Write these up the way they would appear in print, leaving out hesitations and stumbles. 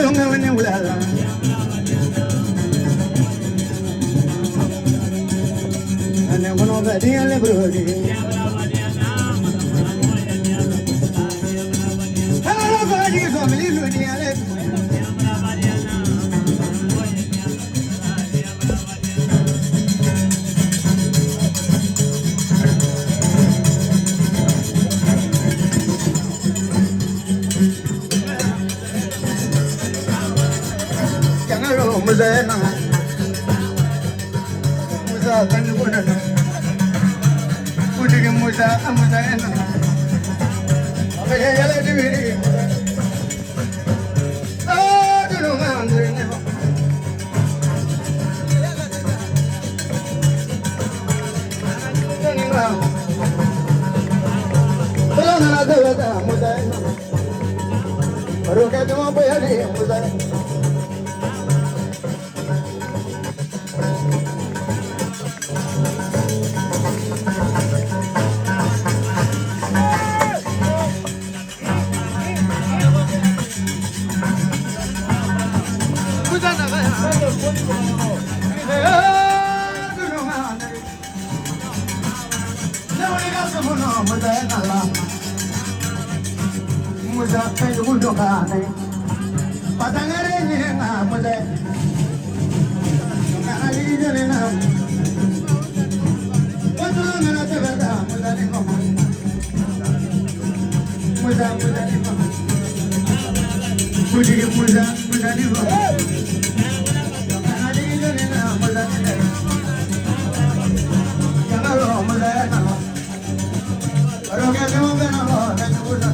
Yonga wala. Ane kono badi ale brodi. Hello badi family brodi ale. Muzana, muza kanu kono, uji muza muzana, abaya yale diviri, ah dulu mandiri ne, ninga, kalau nana dewata muzana, baru ketemu bayari muzana. Muza kayu budoka ne, patangare ni na muza, kali jene na, watu na tebeta muza ni kama, muza ni kama, muzi muza ni kama, kali jene na muza ni kama, kalo muza na kama, roke kamo bena ho na kuda.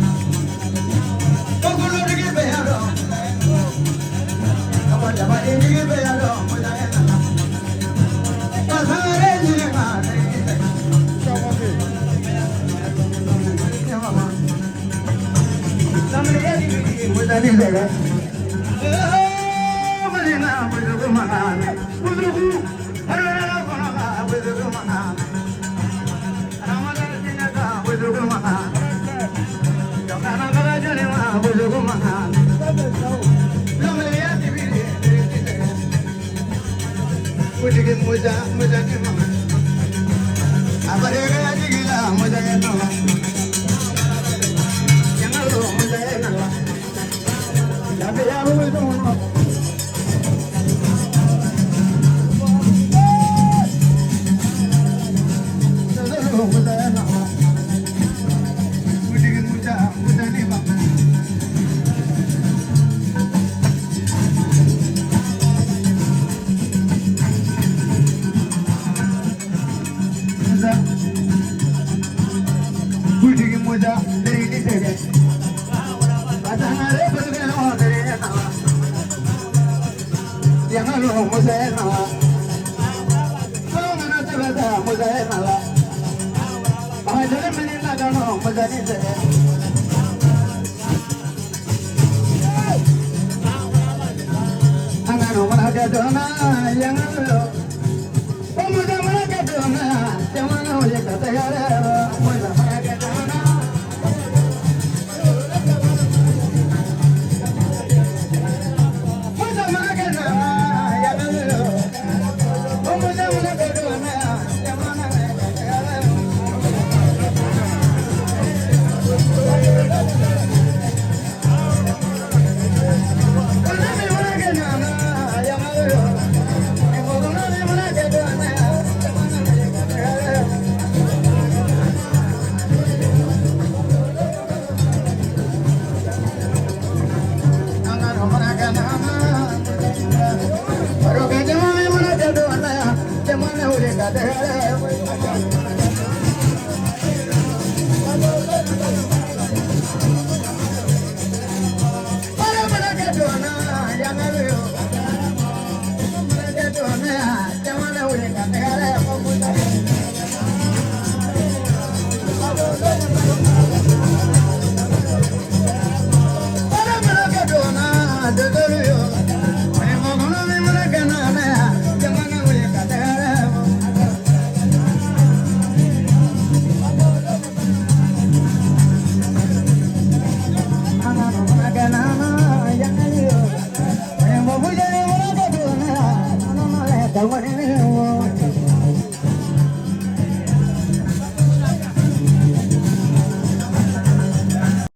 Muza ni mama, abarega digila muza ni mama, yangalo muza ni mama, labe ya muza ni mama, zalo muza ni mama, muza ni mama. Muza dari di sini, padahal berbeda dari nama. Jangan lupa muza nama, kalau mana terbaca muza nama. Bahagia menyenangkan kalau muza di sini. Angan mana kedona yang lalu, muza mana kedona, yang mana yang kata